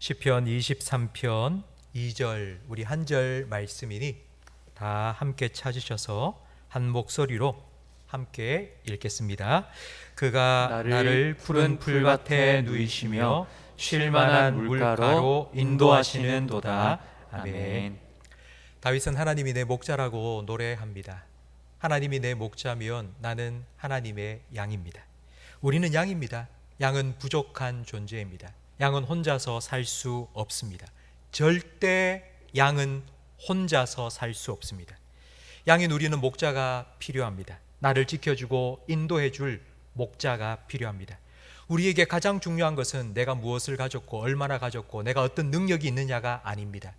시편 23편 2절 우리 한 절 말씀이니 다 함께 찾으셔서 한 목소리로 함께 읽겠습니다. 그가 나를 푸른 풀밭에 누이시며 쉴만한 물가로 인도하시는도다. 아멘. 다윗은 하나님이 내 목자라고 노래합니다. 하나님이 내 목자면 나는 하나님의 양입니다. 우리는 양입니다. 양은 부족한 존재입니다. 양은 혼자서 살 수 없습니다. 절대 양은 혼자서 살 수 없습니다. 양인 우리는 목자가 필요합니다. 나를 지켜주고 인도해 줄 목자가 필요합니다. 우리에게 가장 중요한 것은 내가 무엇을 가졌고 얼마나 가졌고 내가 어떤 능력이 있느냐가 아닙니다.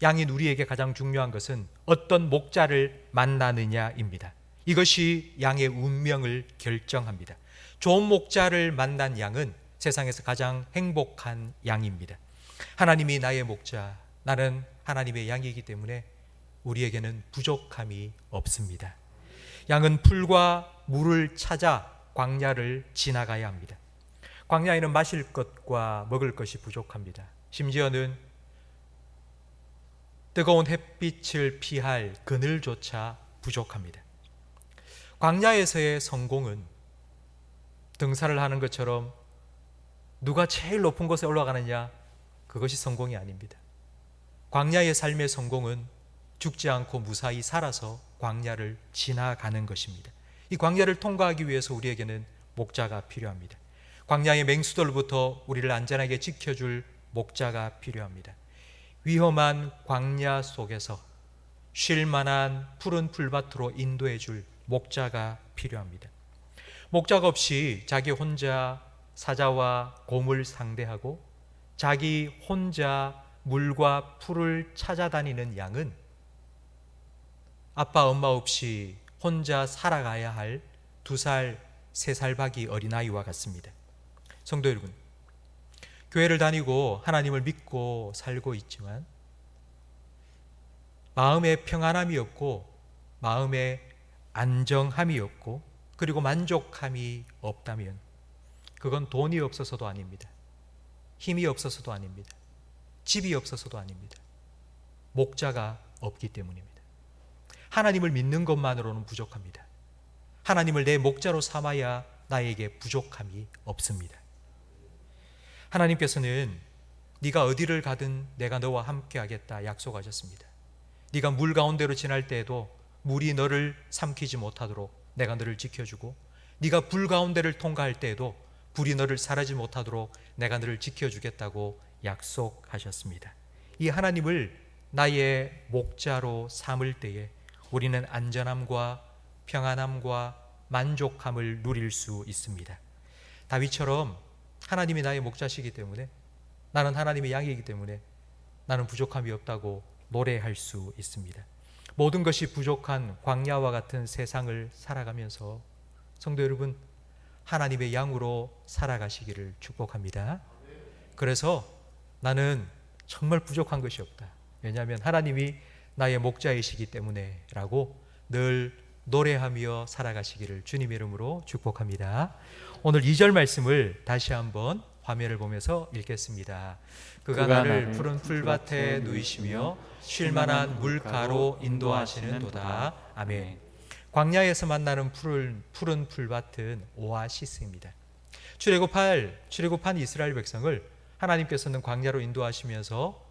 양인 우리에게 가장 중요한 것은 어떤 목자를 만나느냐입니다. 이것이 양의 운명을 결정합니다. 좋은 목자를 만난 양은 세상에서 가장 행복한 양입니다. 하나님이 나의 목자, 나는 하나님의 양이기 때문에 우리에게는 부족함이 없습니다. 양은 풀과 물을 찾아 광야를 지나가야 합니다. 광야에는 마실 것과 먹을 것이 부족합니다. 심지어는 뜨거운 햇빛을 피할 그늘조차 부족합니다. 광야에서의 성공은 등산을 하는 것처럼 누가 제일 높은 곳에 올라가느냐, 그것이 성공이 아닙니다. 광야의 삶의 성공은 죽지 않고 무사히 살아서 광야를 지나가는 것입니다. 이 광야를 통과하기 위해서 우리에게는 목자가 필요합니다. 광야의 맹수들부터 우리를 안전하게 지켜줄 목자가 필요합니다. 위험한 광야 속에서 쉴 만한 푸른 풀밭으로 인도해 줄 목자가 필요합니다. 목자가 없이 자기 혼자 사자와 곰을 상대하고 자기 혼자 물과 풀을 찾아다니는 양은 아빠 엄마 없이 혼자 살아가야 할 2살, 3살 박이 어린아이와 같습니다. 성도 여러분, 교회를 다니고 하나님을 믿고 살고 있지만 마음에 평안함이 없고 마음에 안정함이 없고 그리고 만족함이 없다면 그건 돈이 없어서도 아닙니다. 힘이 없어서도 아닙니다. 집이 없어서도 아닙니다. 목자가 없기 때문입니다. 하나님을 믿는 것만으로는 부족합니다. 하나님을 내 목자로 삼아야 나에게 부족함이 없습니다. 하나님께서는 네가 어디를 가든 내가 너와 함께 하겠다 약속하셨습니다. 네가 물 가운데로 지날 때에도 물이 너를 삼키지 못하도록 내가 너를 지켜주고 네가 불 가운데를 통과할 때에도 불이 너를 사르지 못하도록 내가 너를 지켜주겠다고 약속하셨습니다. 이 하나님을 나의 목자로 삼을 때에 우리는 안전함과 평안함과 만족함을 누릴 수 있습니다. 다윗처럼 하나님이 나의 목자시기 때문에 나는 하나님의 양이기 때문에 나는 부족함이 없다고 노래할 수 있습니다. 모든 것이 부족한 광야와 같은 세상을 살아가면서 성도 여러분, 하나님의 양으로 살아가시기를 축복합니다. 그래서 나는 정말 부족한 것이 없다. 왜냐하면 하나님이 나의 목자이시기 때문에 라고 늘 노래하며 살아가시기를 주님의 이름으로 축복합니다. 오늘 2절 말씀을 다시 한번 화면을 보면서 읽겠습니다. 그가 나를 푸른 풀밭에 누이시며 쉴만한 물가로 인도하시는도다. 아멘. 광야에서 만나는 푸른 풀밭은 오아시스입니다. 출애굽한 이스라엘 백성을 하나님께서는 광야로 인도하시면서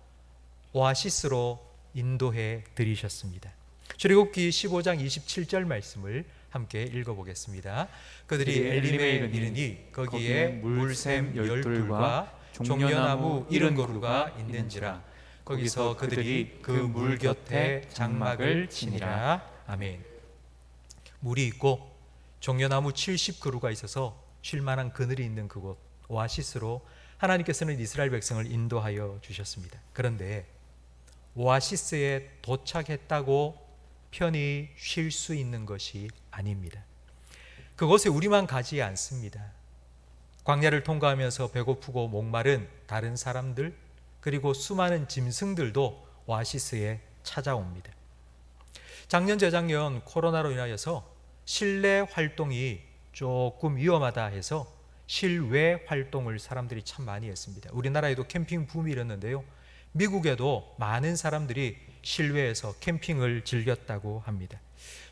오아시스로 인도해 드리셨습니다. 출애굽기 15장 27절 말씀을 함께 읽어보겠습니다. 그들이 엘림에 이르니 거기에 물샘 12과 종려나무 70그루가 있는지라 거기서 그들이 그 물 곁에 장막을 치니라. 아멘. 물이 있고 종려나무 70그루가 있어서 쉴만한 그늘이 있는 그곳 오아시스로 하나님께서는 이스라엘 백성을 인도하여 주셨습니다. 그런데 오아시스에 도착했다고 편히 쉴 수 있는 것이 아닙니다. 그곳에 우리만 가지 않습니다. 광야를 통과하면서 배고프고 목마른 다른 사람들 그리고 수많은 짐승들도 오아시스에 찾아옵니다. 작년 재작년 코로나로 인하여서 실내 활동이 조금 위험하다 해서 실외 활동을 사람들이 참 많이 했습니다. 우리나라에도 캠핑 붐이 일었는데요. 미국에도 많은 사람들이 실외에서 캠핑을 즐겼다고 합니다.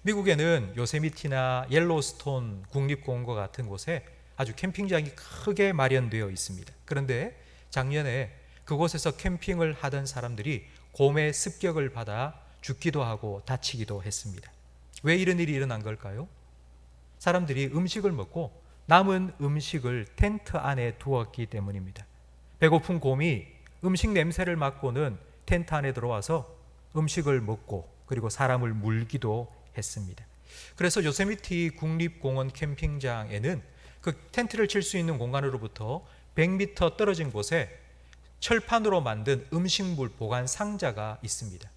미국에는 요세미티나 옐로스톤 국립공원과 같은 곳에 아주 캠핑장이 크게 마련되어 있습니다. 그런데 작년에 그곳에서 캠핑을 하던 사람들이 곰의 습격을 받아 죽기도 하고 다치기도 했습니다. 왜 이런 일이 일어난 걸까요? 사람들이 음식을 먹고 남은 음식을 텐트 안에 두었기 때문입니다. 배고픈 곰이 음식 냄새를 맡고는 텐트 안에 들어와서 음식을 먹고 그리고 사람을 물기도 했습니다. 그래서 요세미티 국립공원 캠핑장에는 그 텐트를 칠 수 있는 공간으로부터 100m 떨어진 곳에 철판으로 만든 음식물 보관 상자가 있습니다.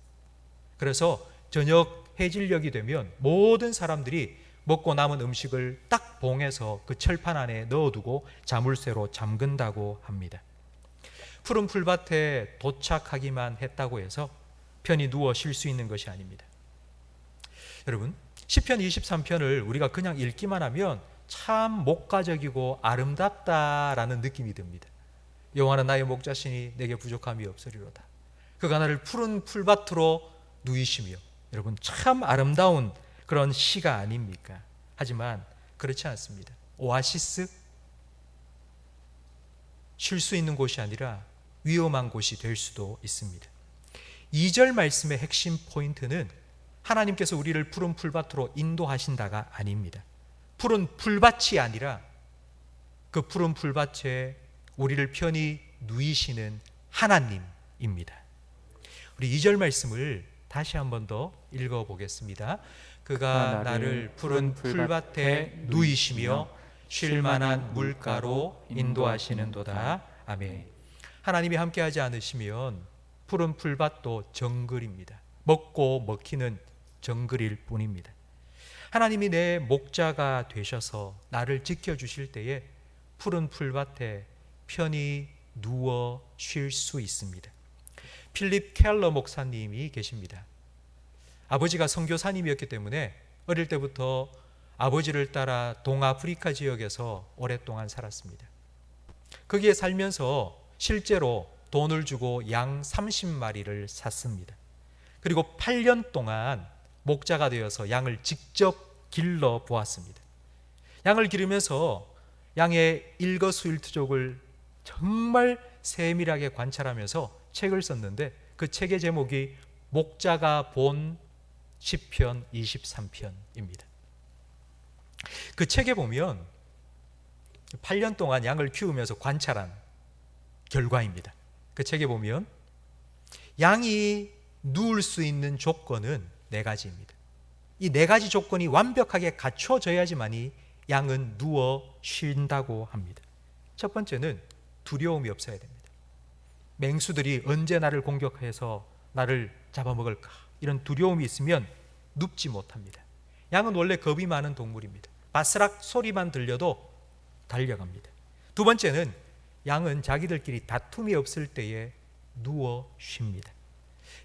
그래서 저녁 해질녘이 되면 모든 사람들이 먹고 남은 음식을 딱 봉해서 그 철판 안에 넣어두고 자물쇠로 잠근다고 합니다. 푸른 풀밭에 도착하기만 했다고 해서 편히 누워 쉴 수 있는 것이 아닙니다. 여러분, 시편 23편을 우리가 그냥 읽기만 하면 참 목가적이고 아름답다라는 느낌이 듭니다. 여호와는 나의 목자시니 내게 부족함이 없으리로다. 그가 나를 푸른 풀밭으로 누이시며, 여러분 참 아름다운 그런 시가 아닙니까? 하지만 그렇지 않습니다. 오아시스, 쉴 수 있는 곳이 아니라 위험한 곳이 될 수도 있습니다. 2절 말씀의 핵심 포인트는 하나님께서 우리를 푸른 풀밭으로 인도하신다가 아닙니다. 푸른 풀밭이 아니라 그 푸른 풀밭에 우리를 편히 누이시는 하나님입니다. 우리 2절 말씀을 다시 한 번 더 읽어보겠습니다. 그가 나를 푸른 풀밭에 누이시며 쉴만한 물가로 인도하시는도다. 아멘. 하나님이 함께하지 않으시면 푸른 풀밭도 정글입니다. 먹고 먹히는 정글일 뿐입니다. 하나님이 내 목자가 되셔서 나를 지켜주실 때에 푸른 풀밭에 편히 누워 쉴 수 있습니다. 필립 켈러 목사님이 계십니다. 아버지가 선교사님이었기 때문에 어릴 때부터 아버지를 따라 동아프리카 지역에서 오랫동안 살았습니다. 거기에 살면서 실제로 돈을 주고 양 30마리를 샀습니다. 그리고 8년 동안 목자가 되어서 양을 직접 길러 보았습니다. 양을 기르면서 양의 일거수일투족을 정말 세밀하게 관찰하면서 책을 썼는데 그 책의 제목이 목자가 본 시편 23편입니다. 그 책에 보면 8년 동안 양을 키우면서 관찰한 결과입니다. 그 책에 보면 양이 누울 수 있는 조건은 4가지입니다. 이 4가지 조건이 완벽하게 갖춰져야지만이 양은 누워 쉰다고 합니다. 첫 번째는 두려움이 없어야 됩니다. 맹수들이 언제 나를 공격해서 나를 잡아먹을까, 이런 두려움이 있으면 눕지 못합니다. 양은 원래 겁이 많은 동물입니다. 바스락 소리만 들려도 달려갑니다. 두 번째는 양은 자기들끼리 다툼이 없을 때에 누워 쉽니다.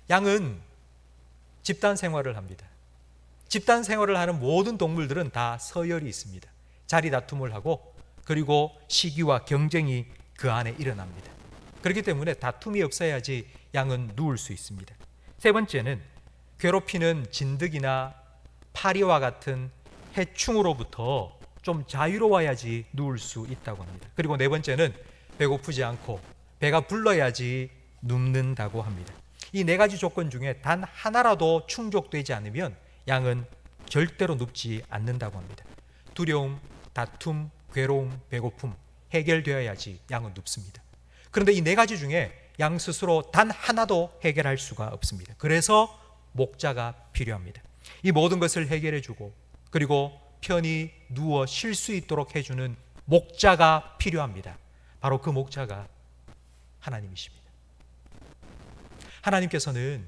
양은 집단 생활을 합니다. 집단 생활을 하는 모든 동물들은 다 서열이 있습니다. 자리 다툼을 하고 그리고 시기와 경쟁이 그 안에 일어납니다. 그렇기 때문에 다툼이 없어야지 양은 누울 수 있습니다. 세 번째는 괴롭히는 진드기나 파리와 같은 해충으로부터 좀 자유로워야지 누울 수 있다고 합니다. 그리고 네 번째는 배고프지 않고 배가 불러야지 눕는다고 합니다. 이 4가지 조건 중에 단 하나라도 충족되지 않으면 양은 절대로 눕지 않는다고 합니다. 두려움, 다툼, 괴로움, 배고픔 해결되어야지 양은 눕습니다. 그런데 이 4가지 중에 양 스스로 단 하나도 해결할 수가 없습니다. 그래서 목자가 필요합니다. 이 모든 것을 해결해주고 그리고 편히 누워 쉴 수 있도록 해주는 목자가 필요합니다. 바로 그 목자가 하나님이십니다. 하나님께서는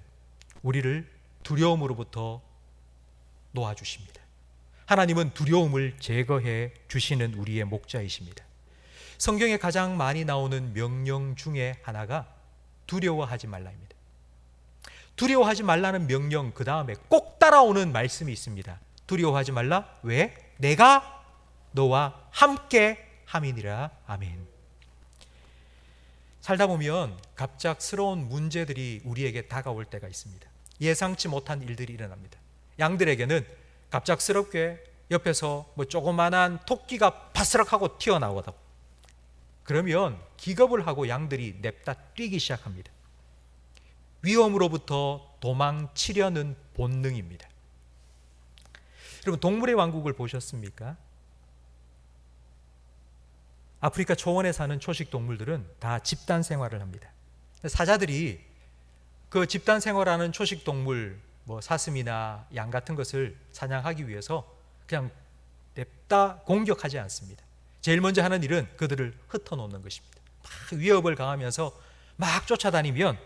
우리를 두려움으로부터 놓아주십니다. 하나님은 두려움을 제거해 주시는 우리의 목자이십니다. 성경에 가장 많이 나오는 명령 중에 하나가 두려워하지 말라입니다. 두려워하지 말라는 명령 그 다음에 꼭 따라오는 말씀이 있습니다. 두려워하지 말라. 왜? 내가 너와 함께 함이니라. 아멘. 살다 보면 갑작스러운 문제들이 우리에게 다가올 때가 있습니다. 예상치 못한 일들이 일어납니다. 양들에게는 갑작스럽게 옆에서 조그만한 토끼가 바스락하고 튀어나오다. 그러면 기겁을 하고 양들이 냅다 뛰기 시작합니다. 위험으로부터 도망치려는 본능입니다. 여러분, 동물의 왕국을 보셨습니까? 아프리카 초원에 사는 초식 동물들은 다 집단 생활을 합니다. 사자들이 그 집단 생활하는 초식 동물, 사슴이나 양 같은 것을 사냥하기 위해서 그냥 냅다 공격하지 않습니다. 제일 먼저 하는 일은 그들을 흩어놓는 것입니다. 막 위협을 가하면서 막 쫓아다니면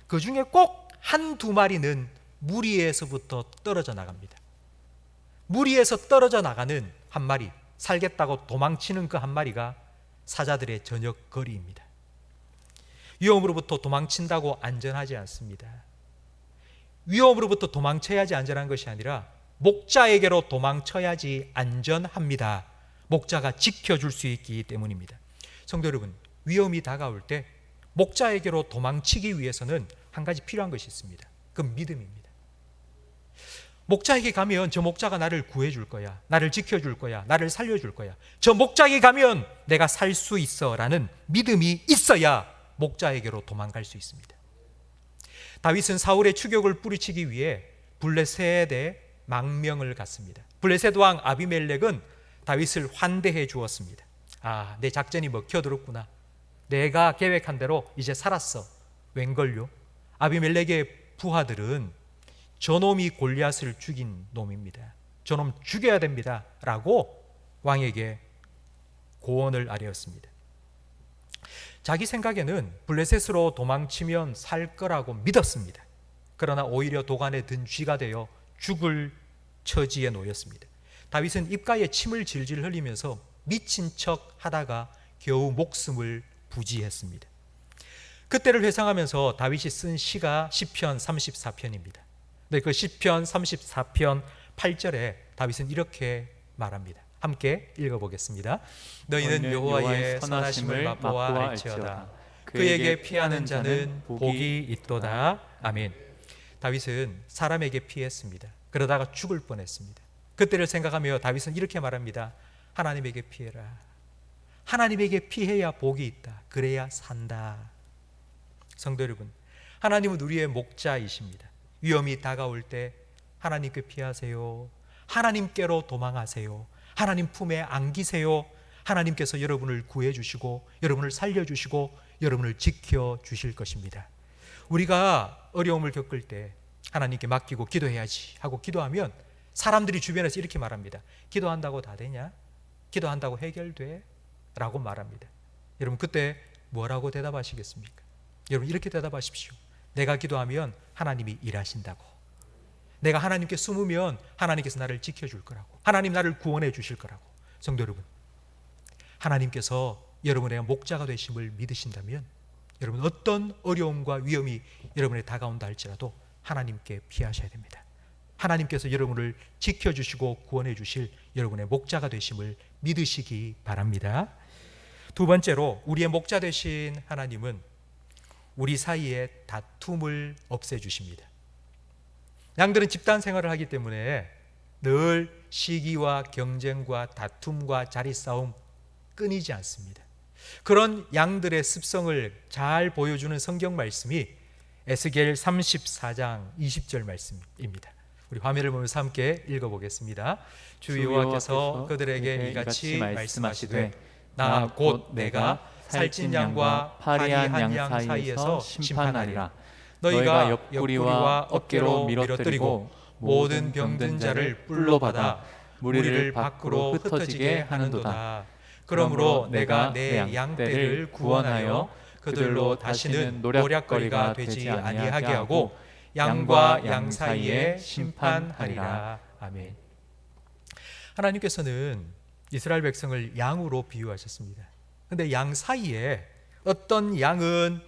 그 중에 꼭 한두 마리는 무리에서부터 떨어져 나갑니다. 무리에서 떨어져 나가는 한 마리, 살겠다고 도망치는 그 한 마리가 사자들의 저녁 거리입니다. 위험으로부터 도망친다고 안전하지 않습니다. 위험으로부터 도망쳐야지 안전한 것이 아니라 목자에게로 도망쳐야지 안전합니다. 목자가 지켜줄 수 있기 때문입니다. 성도 여러분, 위험이 다가올 때 목자에게로 도망치기 위해서는 한 가지 필요한 것이 있습니다. 그건 믿음입니다. 목자에게 가면 저 목자가 나를 구해줄 거야, 나를 지켜줄 거야, 나를 살려줄 거야, 저 목자에게 가면 내가 살 수 있어 라는 믿음이 있어야 목자에게로 도망갈 수 있습니다. 다윗은 사울의 추격을 뿌리치기 위해 블레셋에 망명을 갔습니다. 블레셋 왕 아비멜렉은 다윗을 환대해 주었습니다. 내 작전이 먹혀들었구나. 내가 계획한 대로 이제 살았어. 웬걸요? 아비멜렉의 부하들은 저놈이 골리앗을 죽인 놈입니다. 저놈 죽여야 됩니다 라고 왕에게 고언을 아뢰었습니다. 자기 생각에는 블레셋으로 도망치면 살 거라고 믿었습니다. 그러나 오히려 도간에 든 쥐가 되어 죽을 처지에 놓였습니다. 다윗은 입가에 침을 질질 흘리면서 미친 척 하다가 겨우 목숨을 부지했습니다. 그때를 회상하면서 다윗이 쓴 시가 시편 34편입니다. 네, 그 시편 34편 8절에 다윗은 이렇게 말합니다. 함께 읽어보겠습니다. 너희는 여호와의 선하심을 맛보아 알지어다. 그에게 피하는 자는 복이 있도다. 아멘. 다윗은 사람에게 피했습니다. 그러다가 죽을 뻔했습니다. 그때를 생각하며 다윗은 이렇게 말합니다. 하나님에게 피해라. 하나님에게 피해야 복이 있다. 그래야 산다. 성도 여러분, 하나님은 우리의 목자이십니다. 위험이 다가올 때 하나님께 피하세요. 하나님께로 도망하세요. 하나님 품에 안기세요. 하나님께서 여러분을 구해주시고 여러분을 살려주시고 여러분을 지켜주실 것입니다. 우리가 어려움을 겪을 때 하나님께 맡기고 기도해야지 하고 기도하면 사람들이 주변에서 이렇게 말합니다. 기도한다고 다 되냐? 기도한다고 해결돼? 라고 말합니다. 여러분, 그때 뭐라고 대답하시겠습니까? 여러분, 이렇게 대답하십시오. 내가 기도하면 하나님이 일하신다고. 내가 하나님께 숨으면 하나님께서 나를 지켜줄 거라고. 하나님 나를 구원해 주실 거라고. 성도 여러분, 하나님께서 여러분의 목자가 되심을 믿으신다면 여러분, 어떤 어려움과 위험이 여러분에 다가온다 할지라도 하나님께 피하셔야 됩니다. 하나님께서 여러분을 지켜주시고 구원해 주실 여러분의 목자가 되심을 믿으시기 바랍니다. 두 번째로, 우리의 목자 되신 하나님은 우리 사이의 다툼을 없애주십니다. 양들은 집단 생활을 하기 때문에 늘 시기와 경쟁과 다툼과 자리싸움 끊이지 않습니다. 그런 양들의 습성을 잘 보여주는 성경 말씀이 에스겔 34장 20절 말씀입니다. 우리 화면을 보면서 함께 읽어보겠습니다. 주 여호와께서 그들에게 이같이 말씀하시되 나 곧 내가 살찐 양과 파리한 양 사이에서 심판하리라. 너희가 옆구리와 어깨로 밀어뜨리고 모든 병든 자를 뿔로 받아 무리를 밖으로 흩어지게 하는도다. 그러므로 내가 내 양떼를 구원하여 그들로 다시는 노략거리가 되지 아니하게 하고 양과 양 사이에 심판하리라. 아멘. 하나님께서는 이스라엘 백성을 양으로 비유하셨습니다. 그런데 양 사이에 어떤 양은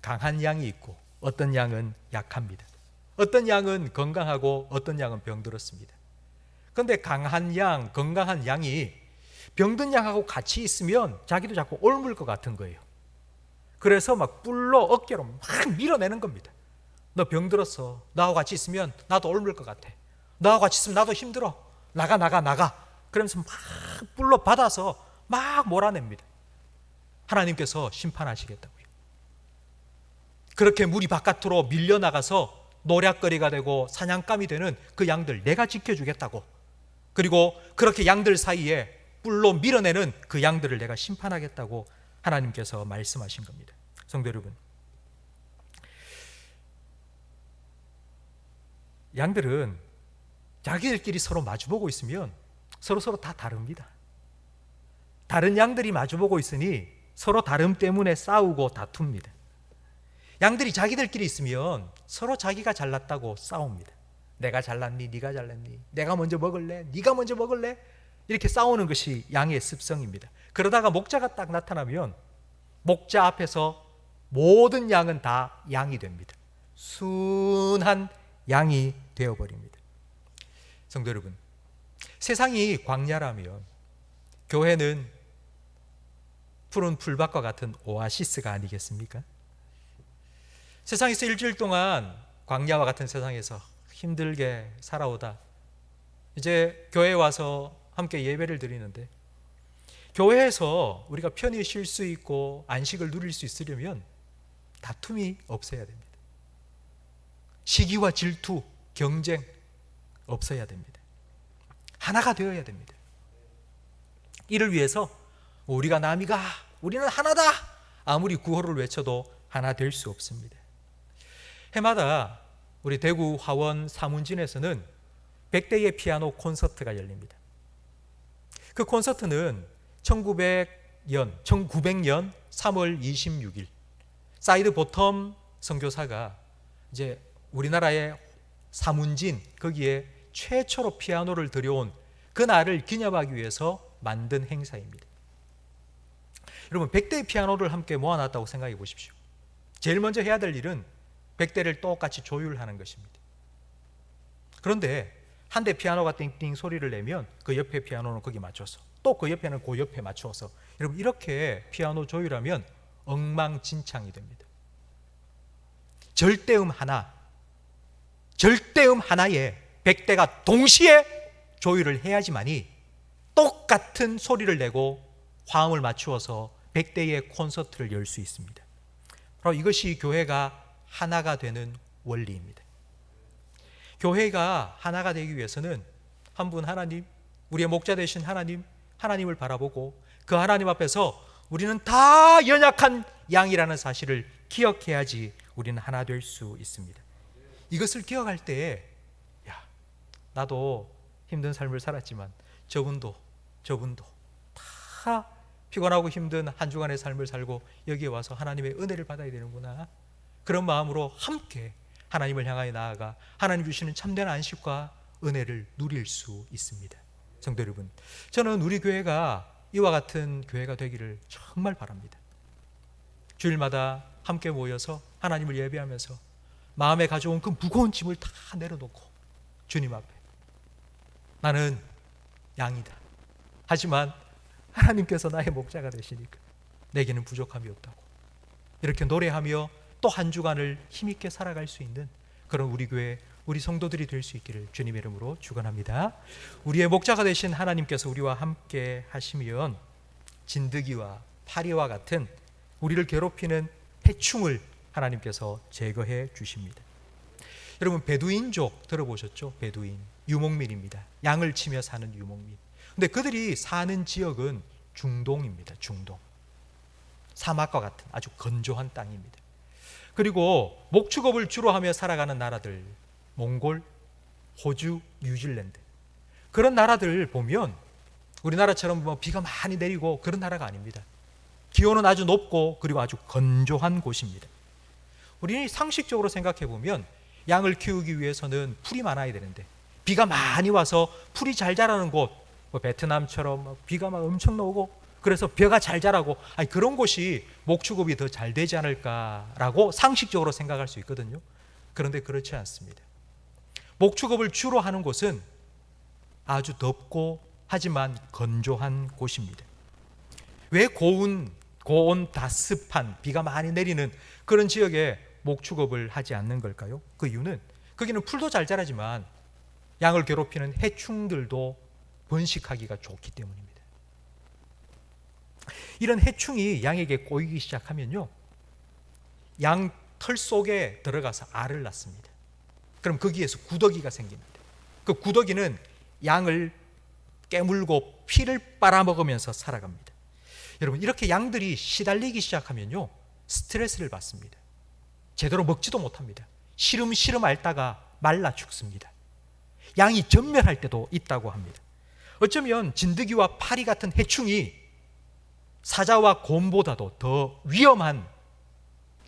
강한 양이 있고 어떤 양은 약합니다. 어떤 양은 건강하고 어떤 양은 병들었습니다. 그런데 강한 양, 건강한 양이 병든 양하고 같이 있으면 자기도 자꾸 옮을 것 같은 거예요. 그래서 막 뿔로 어깨로 막 밀어내는 겁니다. 너 병들었어. 나하고 같이 있으면 나도 옮을 것 같아. 나하고 같이 있으면 나도 힘들어. 나가. 그러면서 막 뿔로 받아서 막 몰아냅니다. 하나님께서 심판하시겠다고요. 그렇게 무리 바깥으로 밀려나가서 노략거리가 되고 사냥감이 되는 그 양들 내가 지켜주겠다고. 그리고 그렇게 양들 사이에 뿔로 밀어내는 그 양들을 내가 심판하겠다고 하나님께서 말씀하신 겁니다. 성도 여러분, 양들은 자기들끼리 서로 마주보고 있으면 서로 다 다릅니다. 다른 양들이 마주보고 있으니 서로 다름 때문에 싸우고 다툽니다. 양들이 자기들끼리 있으면 서로 자기가 잘났다고 싸웁니다. 내가 잘났니? 네가 잘났니? 내가 먼저 먹을래? 네가 먼저 먹을래? 이렇게 싸우는 것이 양의 습성입니다. 그러다가 목자가 딱 나타나면 목자 앞에서 모든 양은 다 양이 됩니다. 순한 양이 되어버립니다. 성도 여러분, 세상이 광야라면 교회는 푸른 풀밭과 같은 오아시스가 아니겠습니까? 세상에서 일주일 동안 광야와 같은 세상에서 힘들게 살아오다 이제 교회에 와서 함께 예배를 드리는데, 교회에서 우리가 편히 쉴 수 있고 안식을 누릴 수 있으려면 다툼이 없어야 됩니다. 시기와 질투, 경쟁 없어야 됩니다. 하나가 되어야 됩니다. 이를 위해서 우리가 남이가 우리는 하나다 아무리 구호를 외쳐도 하나 될 수 없습니다. 해마다 우리 대구 화원 사문진에서는 100대의 피아노 콘서트가 열립니다. 그 콘서트는 1900년 3월 26일 사이드 보텀 선교사가 이제 우리나라의 사문진 거기에 최초로 피아노를 들여온 그날을 기념하기 위해서 만든 행사입니다. 여러분, 100대의 피아노를 함께 모아놨다고 생각해 보십시오. 제일 먼저 해야 될 일은 100대를 똑같이 조율하는 것입니다. 그런데 한 대 피아노가 띵띵 소리를 내면 그 옆에 피아노는 거기 맞춰서, 또 그 옆에는 그 옆에 맞춰서, 여러분 이렇게 피아노 조율하면 엉망진창이 됩니다. 절대음 하나에 100대가 동시에 조율을 해야지만이 똑같은 소리를 내고 화음을 맞추어서 100대의 콘서트를 열 수 있습니다. 바로 이것이 교회가 하나가 되는 원리입니다. 교회가 하나가 되기 위해서는 한 분 하나님, 우리의 목자 되신 하나님을 바라보고 그 하나님 앞에서 우리는 다 연약한 양이라는 사실을 기억해야지 우리는 하나 될 수 있습니다. 이것을 기억할 때에 나도 힘든 삶을 살았지만 저분도 다 피곤하고 힘든 한 주간의 삶을 살고 여기에 와서 하나님의 은혜를 받아야 되는구나, 그런 마음으로 함께 하나님을 향하여 나아가 하나님 주시는 참된 안식과 은혜를 누릴 수 있습니다. 성도 여러분, 저는 우리 교회가 이와 같은 교회가 되기를 정말 바랍니다. 주일마다 함께 모여서 하나님을 예배하면서 마음에 가져온 그 무거운 짐을 다 내려놓고 주님 앞에 나는 양이다. 하지만 하나님께서 나의 목자가 되시니까 내게는 부족함이 없다고 이렇게 노래하며 또 한 주간을 힘있게 살아갈 수 있는 그런 우리 교회, 우리 성도들이 될 수 있기를 주님의 이름으로 축원합니다. 우리의 목자가 되신 하나님께서 우리와 함께 하시면 진드기와 파리와 같은 우리를 괴롭히는 해충을 하나님께서 제거해 주십니다. 여러분, 베두인족 들어보셨죠? 베두인, 유목민입니다. 양을 치며 사는 유목민. 근데 그들이 사는 지역은 중동입니다. 중동. 사막과 같은 아주 건조한 땅입니다. 그리고 목축업을 주로 하며 살아가는 나라들, 몽골, 호주, 뉴질랜드, 그런 나라들 보면 우리나라처럼 비가 많이 내리고 그런 나라가 아닙니다. 기온은 아주 높고 그리고 아주 건조한 곳입니다. 우리는 상식적으로 생각해 보면 양을 키우기 위해서는 풀이 많아야 되는데 비가 많이 와서 풀이 잘 자라는 곳, 베트남처럼 비가 막 엄청 나오고 그래서 벼가 잘 자라고, 그런 곳이 목축업이 더 잘 되지 않을까라고 상식적으로 생각할 수 있거든요. 그런데 그렇지 않습니다. 목축업을 주로 하는 곳은 아주 덥고 하지만 건조한 곳입니다. 왜 고온 다습한 비가 많이 내리는 그런 지역에 목축업을 하지 않는 걸까요? 그 이유는 거기는 풀도 잘 자라지만 양을 괴롭히는 해충들도 번식하기가 좋기 때문입니다. 이런 해충이 양에게 꼬이기 시작하면요, 양 털 속에 들어가서 알을 낳습니다. 그럼 거기에서 구더기가 생깁니다. 그 구더기는 양을 깨물고 피를 빨아먹으면서 살아갑니다. 여러분, 이렇게 양들이 시달리기 시작하면요, 스트레스를 받습니다. 제대로 먹지도 못합니다. 시름시름 앓다가 말라 죽습니다. 양이 전멸할 때도 있다고 합니다. 어쩌면 진드기와 파리 같은 해충이 사자와 곰보다도 더 위험한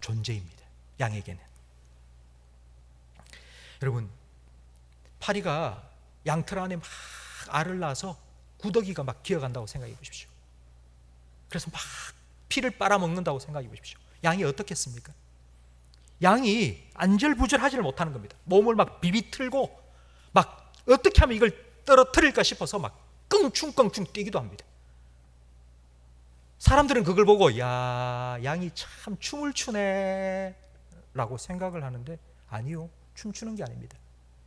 존재입니다. 양에게는. 여러분, 파리가 양털 안에 막 알을 낳아서 구더기가 막 기어간다고 생각해 보십시오. 그래서 막 피를 빨아먹는다고 생각해 보십시오. 양이 어떻겠습니까? 양이 안절부절하지를 못하는 겁니다. 몸을 막 비비틀고 막 어떻게 하면 이걸 떨어뜨릴까 싶어서 막 끙충끙충 뛰기도 합니다. 사람들은 그걸 보고 야, 양이 참 춤을 추네 라고 생각을 하는데, 아니요, 춤추는 게 아닙니다.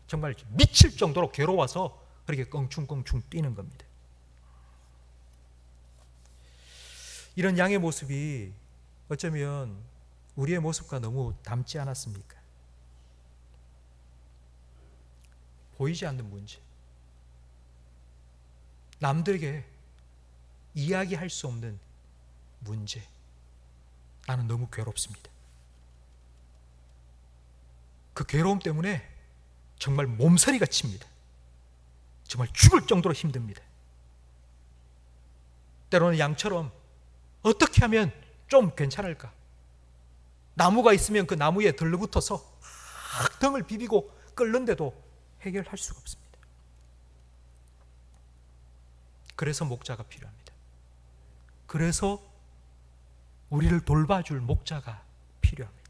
정말 미칠 정도로 괴로워서 그렇게 껑충껑충 뛰는 겁니다. 이런 양의 모습이 어쩌면 우리의 모습과 너무 닮지 않았습니까? 보이지 않는 문제, 남들에게 이야기할 수 없는 문제, 나는 너무 괴롭습니다. 그 괴로움 때문에 정말 몸서리가 칩니다. 정말 죽을 정도로 힘듭니다. 때로는 양처럼 어떻게 하면 좀 괜찮을까? 나무가 있으면 그 나무에 들러붙어서 등을 비비고 끓는데도 해결할 수가 없습니다. 그래서 목자가 필요합니다. 그래서 우리를 돌봐줄 목자가 필요합니다.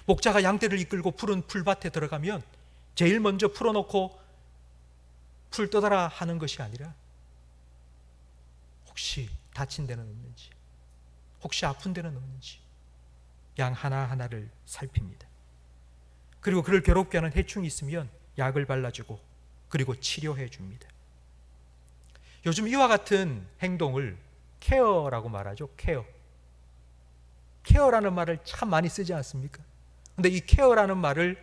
목자가 양떼를 이끌고 푸른 풀밭에 들어가면 제일 먼저 풀어놓고 풀 뜯어라 하는 것이 아니라 혹시 다친 데는 없는지, 혹시 아픈 데는 없는지 양 하나하나를 살핍니다. 그리고 그를 괴롭게 하는 해충이 있으면 약을 발라주고 그리고 치료해 줍니다. 요즘 이와 같은 행동을 케어라고 말하죠. 케어라는 말을 참 많이 쓰지 않습니까? 근데 이 케어라는 말을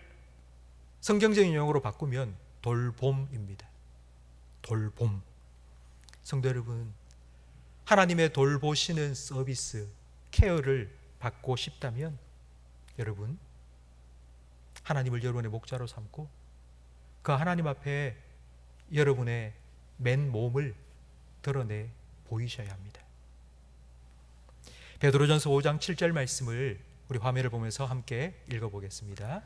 성경적인 용어로 바꾸면 돌봄입니다. 돌봄. 성도 여러분, 하나님의 돌보시는 서비스, 케어를 받고 싶다면 여러분, 하나님을 여러분의 목자로 삼고 그 하나님 앞에 여러분의 맨 몸을 드러내 보이셔야 합니다. 베드로전서 5장 7절 말씀을 우리 화면을 보면서 함께 읽어보겠습니다.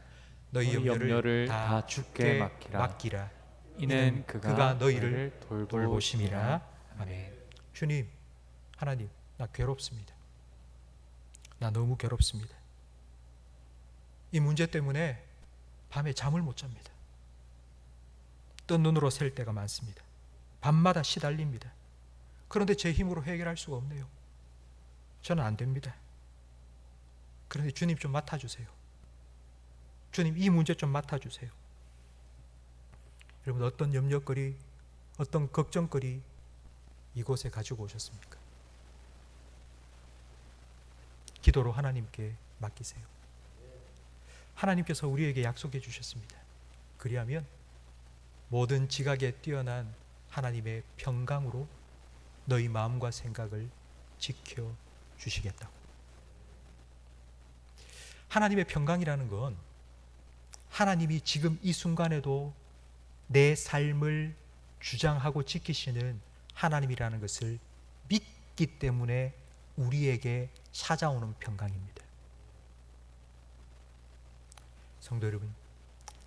너희 염려를 다 주께 맡기라. 이는 그가 너희를 돌보심이라. 아멘. 주님, 하나님, 나 괴롭습니다. 나 너무 괴롭습니다. 이 문제 때문에 밤에 잠을 못 잡니다. 뜬 눈으로 샐 때가 많습니다. 밤마다 시달립니다. 그런데 제 힘으로 해결할 수가 없네요. 저는 안 됩니다. 그런데 주님 좀 맡아주세요. 주님, 이 문제 좀 맡아주세요. 여러분, 어떤 염려거리, 어떤 걱정거리 이곳에 가지고 오셨습니까? 기도로 하나님께 맡기세요. 하나님께서 우리에게 약속해 주셨습니다. 그리하면 모든 지각에 뛰어난 하나님의 평강으로 너희 마음과 생각을 지켜 주시겠다고. 하나님의 평강이라는 건 하나님이 지금 이 순간에도 내 삶을 주장하고 지키시는 하나님이라는 것을 믿기 때문에 우리에게 찾아오는 평강입니다. 성도 여러분,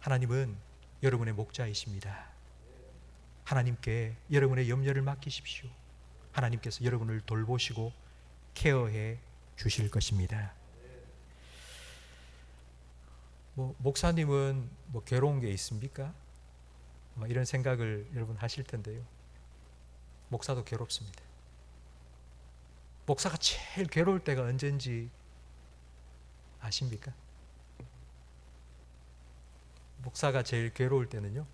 하나님은 여러분의 목자이십니다. 하나님께 여러분의 염려를 맡기십시오. 하나님께서 여러분을 돌보시고 케어해 주실 것입니다. 목사님은 괴로운 게 있습니까? 이런 생각을 여러분 하실 텐데요. 목사도 괴롭습니다. 목사가 제일 괴로울 때가 언제인지 아십니까? 목사가 제일 괴로울 때는요,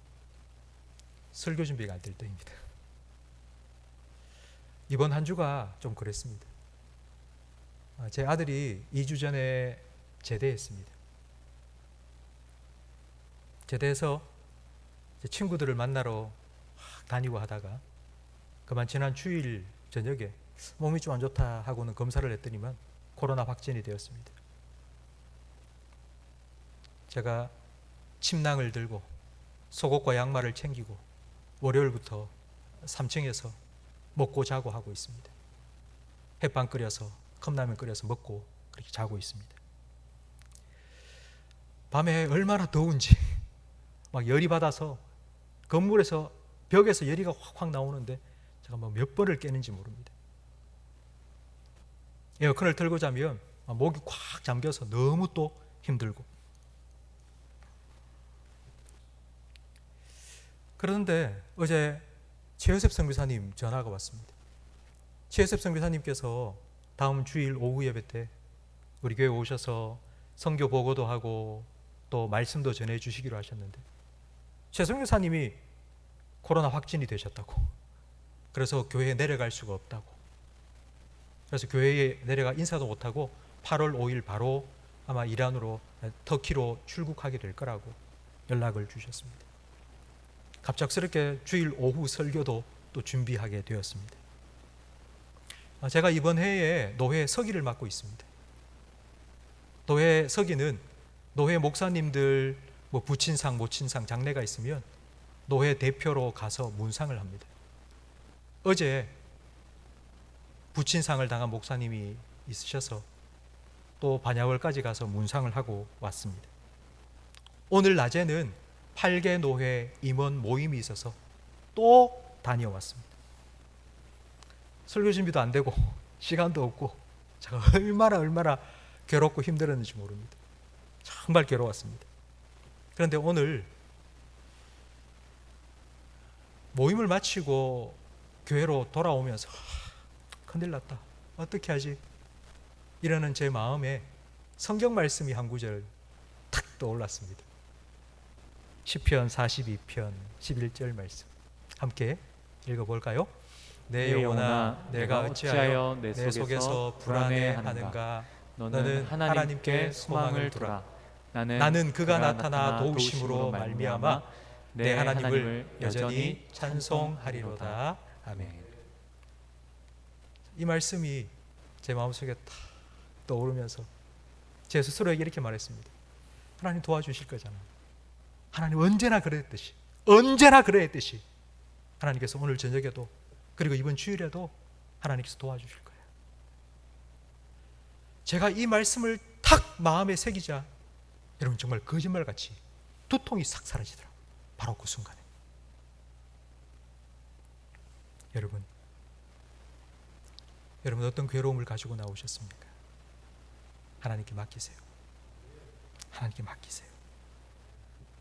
설교 준비가 안 될 때입니다. 이번 한 주가 좀 그랬습니다. 제 아들이 2주 전에 제대했습니다. 제대해서 친구들을 만나러 다니고 하다가 그만 지난 주일 저녁에 몸이 좀 안 좋다 하고는 검사를 했더니만 코로나 확진이 되었습니다. 제가 침낭을 들고 속옷과 양말을 챙기고 월요일부터 3층에서 먹고 자고 하고 있습니다. 햇반 끓여서 컵라면 끓여서 먹고 그렇게 자고 있습니다. 밤에 얼마나 더운지 막 열이 받아서 건물에서 벽에서 열이가 확확 나오는데 제가 몇 번을 깨는지 모릅니다. 에어컨을 틀고 자면 목이 꽉 잠겨서 너무 또 힘들고. 그런데 어제 최효셉 선교사님 전화가 왔습니다. 최효셉 선교사님께서 다음 주일 오후 예배 때 우리 교회 오셔서 선교 보고도 하고 또 말씀도 전해 주시기로 하셨는데, 최 선교사님이 코로나 확진이 되셨다고, 그래서 교회에 내려갈 수가 없다고, 그래서 교회에 내려가 인사도 못하고 8월 5일 바로 아마 이란으로, 터키로 출국하게 될 거라고 연락을 주셨습니다. 갑작스럽게 주일 오후 설교도 또 준비하게 되었습니다. 제가 이번 해에 노회 서기를 맡고 있습니다. 노회 서기는 노회 목사님들 부친상, 모친상, 장례가 있으면 노회 대표로 가서 문상을 합니다. 어제 부친상을 당한 목사님이 있으셔서 또 반야월까지 가서 문상을 하고 왔습니다. 오늘 낮에는 8개 노회 임원 모임이 있어서 또 다녀왔습니다. 설교 준비도 안 되고 시간도 없고 제가 얼마나 괴롭고 힘들었는지 모릅니다. 정말 괴로웠습니다. 그런데 오늘 모임을 마치고 교회로 돌아오면서 큰일 났다, 어떻게 하지? 이러는 제 마음에 성경 말씀이 한 구절 탁 떠올랐습니다. 시편 42편 11절 말씀 함께 읽어볼까요? 내 영혼아, 내가 어찌하여 내 속에서 불안해하는가? 너는 하나님께 소망을 두라. 나는 그가 나타나 도우심으로 말미암아 내 하나님을 여전히 찬송하리로다. 아멘. 이 말씀이 제 마음속에 탁 떠오르면서 제 스스로에게 이렇게 말했습니다. 하나님 도와주실 거잖아. 하나님 언제나 그랬듯이 하나님께서 오늘 저녁에도 그리고 이번 주일에도 하나님께서 도와주실 거예요. 제가 이 말씀을 탁 마음에 새기자 여러분 정말 거짓말같이 두통이 싹 사라지더라고요. 바로 그 순간에. 여러분 어떤 괴로움을 가지고 나오셨습니까? 하나님께 맡기세요. 하나님께 맡기세요.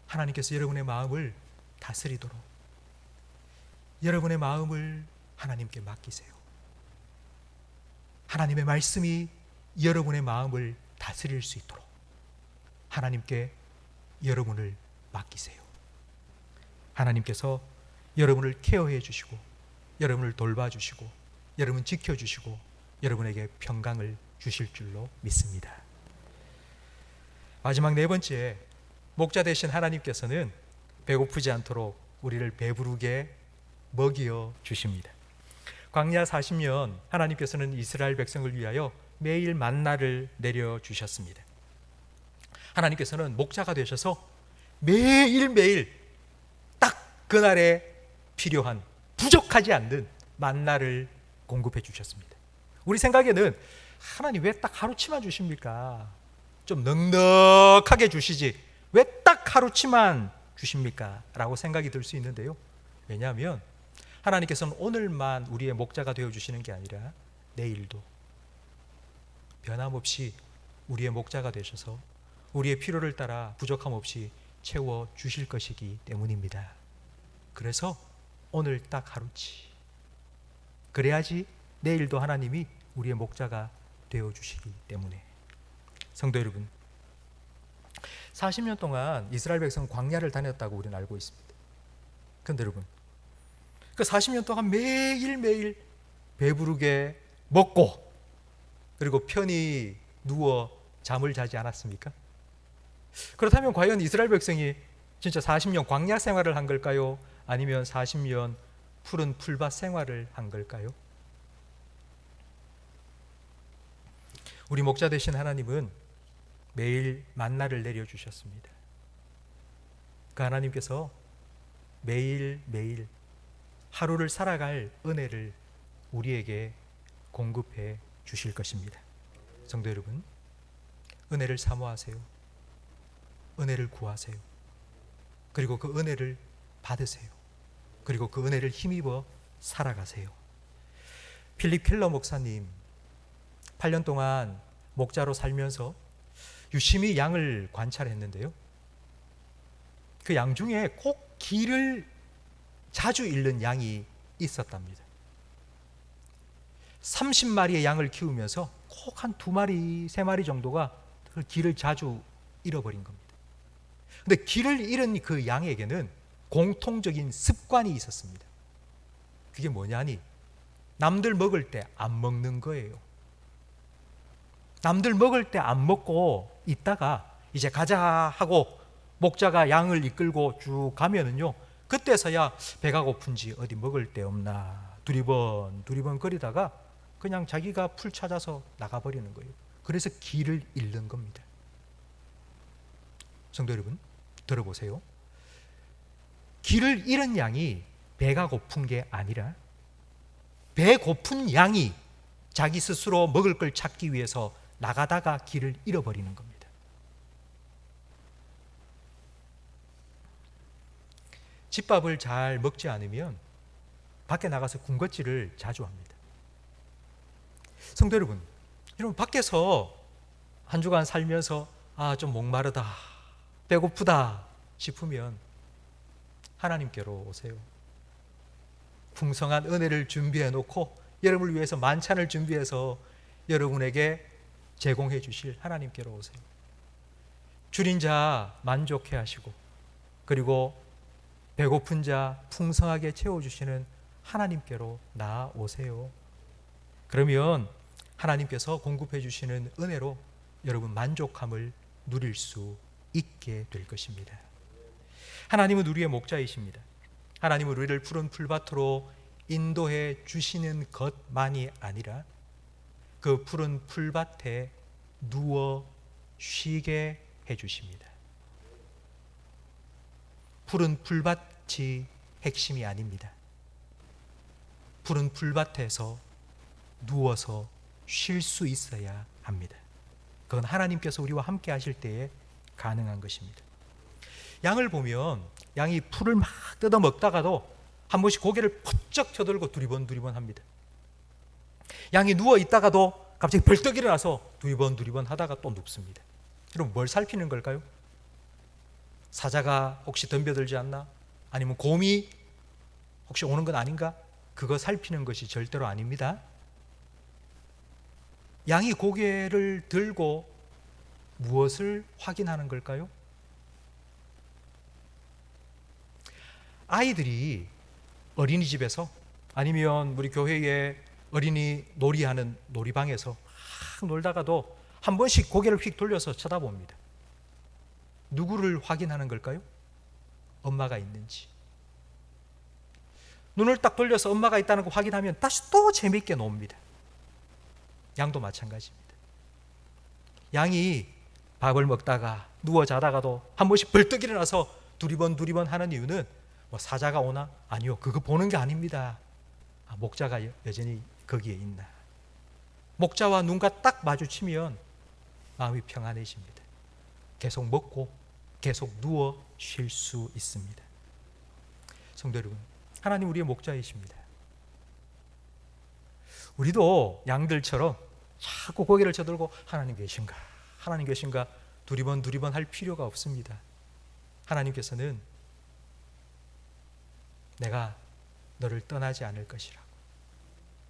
하나님께서 여러분의 마음을 다스리도록 여러분의 마음을 하나님께 맡기세요. 하나님의 말씀이 여러분의 마음을 다스릴 수 있도록 하나님께 여러분을 맡기세요. 하나님께서 여러분을 케어해 주시고 여러분을 돌봐주시고 여러분 지켜주시고 여러분에게 평강을 주실 줄로 믿습니다. 마지막 네 번째, 목자 되신 하나님께서는 배고프지 않도록 우리를 배부르게 먹여 주십니다. 광야 40년 하나님께서는 이스라엘 백성을 위하여 매일 만나를 내려주셨습니다. 하나님께서는 목자가 되셔서 매일매일 딱 그날에 필요한 부족하지 않는 만나를 공급해 주셨습니다. 우리 생각에는 하나님 왜 딱 하루치만 주십니까? 좀 넉넉하게 주시지 왜 딱 하루치만 주십니까? 라고 생각이 들 수 있는데요. 왜냐하면 하나님께서는 오늘만 우리의 목자가 되어주시는 게 아니라 내일도 변함없이 우리의 목자가 되셔서 우리의 필요를 따라 부족함 없이 채워주실 것이기 때문입니다. 그래서 오늘 딱 하루치 그래야지 내일도 하나님이 우리의 목자가 되어주시기 때문에. 성도 여러분, 40년 동안 이스라엘 백성은 광야를 다녔다고 우리는 알고 있습니다. 그런데 여러분, 그 40년 동안 매일매일 배부르게 먹고 그리고 편히 누워 잠을 자지 않았습니까? 그렇다면 과연 이스라엘 백성이 진짜 40년 광야 생활을 한 걸까요? 아니면 40년 푸른 풀밭 생활을 한 걸까요? 우리 목자 되신 하나님은 매일 만나를 내려주셨습니다. 그 하나님께서 매일매일 하루를 살아갈 은혜를 우리에게 공급해 주실 것입니다. 성도 여러분, 은혜를 사모하세요. 은혜를 구하세요. 그리고 그 은혜를 받으세요. 그리고 그 은혜를 힘입어 살아가세요. 필립 켈러 목사님 8년 동안 목자로 살면서 유심히 양을 관찰했는데요, 그 양 중에 꼭 길을 자주 잃는 양이 있었답니다. 30마리의 양을 키우면서 꼭 한 2마리, 3마리 정도가 그 길을 자주 잃어버린 겁니다. 근데 길을 잃은 그 양에게는 공통적인 습관이 있었습니다. 그게 뭐냐니, 남들 먹을 때 안 먹는 거예요. 남들 먹을 때 안 먹고 있다가 이제 가자 하고 목자가 양을 이끌고 쭉 가면은요, 그때서야 배가 고픈지 어디 먹을 데 없나 두리번 거리다가 그냥 자기가 풀 찾아서 나가버리는 거예요. 그래서 길을 잃는 겁니다. 성도 여러분, 들어보세요. 길을 잃은 양이 배가 고픈 게 아니라 배 고픈 양이 자기 스스로 먹을 걸 찾기 위해서 나가다가 길을 잃어버리는 겁니다. 집밥을 잘 먹지 않으면 밖에 나가서 군것질을 자주 합니다. 성도 여러분, 밖에서 한 주간 살면서 좀 목마르다, 배고프다 싶으면 하나님께로 오세요. 풍성한 은혜를 준비해 놓고 여러분을 위해서 만찬을 준비해서 여러분에게 제공해 주실 하나님께로 오세요. 줄인 자 만족해 하시고 그리고 배고픈 자 풍성하게 채워주시는 하나님께로 나아오세요. 그러면 하나님께서 공급해 주시는 은혜로 여러분 만족함을 누릴 수 있게 될 것입니다. 하나님은 우리의 목자이십니다. 하나님은 우리를 푸른 풀밭으로 인도해 주시는 것만이 아니라 그 푸른 풀밭에 누워 쉬게 해 주십니다. 푸른 풀밭이 핵심이 아닙니다. 푸른 풀밭에서 누워서 쉴 수 있어야 합니다. 그건 하나님께서 우리와 함께 하실 때에 가능한 것입니다. 양을 보면 양이 풀을 막 뜯어 먹다가도 한 번씩 고개를 푸쩍 쳐들고 두리번 합니다. 양이 누워 있다가도 갑자기 벌떡 일어나서 두리번 하다가 또 눕습니다. 그럼 뭘 살피는 걸까요? 사자가 혹시 덤벼들지 않나? 아니면 곰이 혹시 오는 건 아닌가? 그거 살피는 것이 절대로 아닙니다. 양이 고개를 들고 무엇을 확인하는 걸까요? 아이들이 어린이집에서 아니면 우리 교회에 어린이 놀이하는 놀이방에서 막 놀다가도 한 번씩 고개를 휙 돌려서 쳐다봅니다. 누구를 확인하는 걸까요? 엄마가 있는지. 눈을 딱 돌려서 엄마가 있다는 거 확인하면 다시 또 재미있게 놉니다. 양도 마찬가지입니다. 양이 밥을 먹다가 누워 자다가도 한 번씩 벌떡 일어나서 두리번 하는 이유는 뭐 사자가 오나? 아니요, 그거 보는 게 아닙니다. 목자가 여전히 거기에 있나. 목자와 눈과 딱 마주치면 마음이 평안해집니다. 계속 먹고 계속 누워 쉴 수 있습니다. 성도 여러분, 하나님 우리의 목자이십니다. 우리도 양들처럼 자꾸 고개를 쳐들고 하나님 계신가 두리번 할 필요가 없습니다. 하나님께서는 내가 너를 떠나지 않을 것이라고,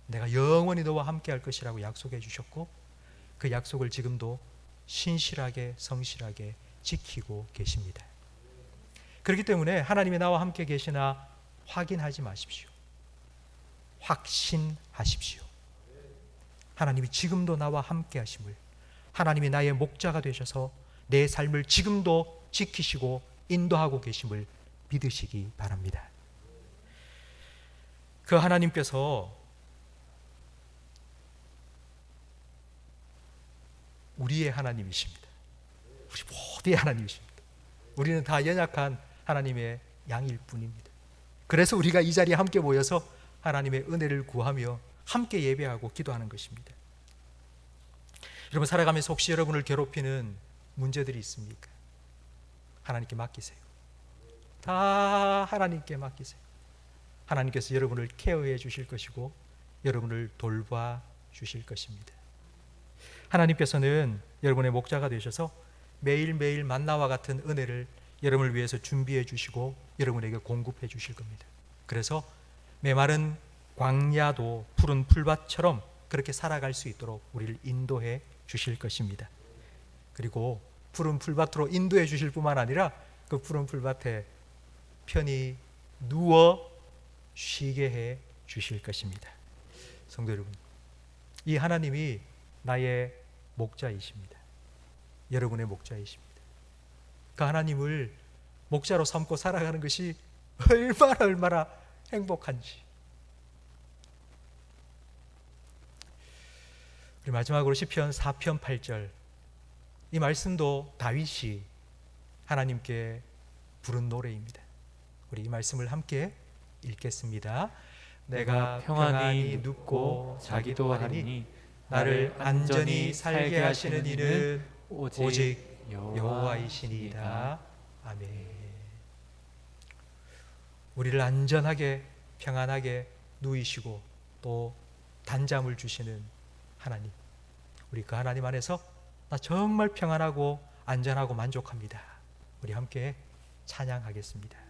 내가 영원히 너와 함께 할 것이라고 약속해 주셨고 그 약속을 지금도 신실하게 성실하게 지키고 계십니다. 그렇기 때문에 하나님이 나와 함께 계시나 확인하지 마십시오. 확신하십시오. 하나님이 지금도 나와 함께 하심을, 하나님이 나의 목자가 되셔서 내 삶을 지금도 지키시고 인도하고 계심을 믿으시기 바랍니다. 그 하나님께서 우리의 하나님이십니다. 우리 모두의 하나님이십니다. 우리는 다 연약한 하나님의 양일 뿐입니다. 그래서 우리가 이 자리에 함께 모여서 하나님의 은혜를 구하며 함께 예배하고 기도하는 것입니다. 여러분, 살아가면서 혹시 여러분을 괴롭히는 문제들이 있습니까? 하나님께 맡기세요. 다 하나님께 맡기세요. 하나님께서 여러분을 케어해 주실 것이고 여러분을 돌봐 주실 것입니다. 하나님께서는 여러분의 목자가 되셔서 매일매일 만나와 같은 은혜를 여러분을 위해서 준비해 주시고 여러분에게 공급해 주실 겁니다. 그래서 메마른 광야도 푸른 풀밭처럼 그렇게 살아갈 수 있도록 우리를 인도해 주실 것입니다. 그리고 푸른 풀밭으로 인도해 주실 뿐만 아니라 그 푸른 풀밭에 편히 누워 쉬게 해 주실 것입니다. 성도 여러분, 이 하나님이 나의 목자이십니다. 여러분의 목자이십니다. 그 하나님을 목자로 삼고 살아가는 것이 얼마나 행복한지. 우리 마지막으로 시편 4편 8절, 이 말씀도 다윗이 하나님께 부른 노래입니다. 우리 이 말씀을 함께 읽겠습니다. 내가 평안히 눕고 자기도 하리니 나를 안전히 살게 하시는 이는 오직 여호와이시니이다. 아멘. 우리를 안전하게 평안하게 누이시고 또 단잠을 주시는 하나님, 우리 그 하나님 안에서 나 정말 평안하고 안전하고 만족합니다. 우리 함께 찬양하겠습니다.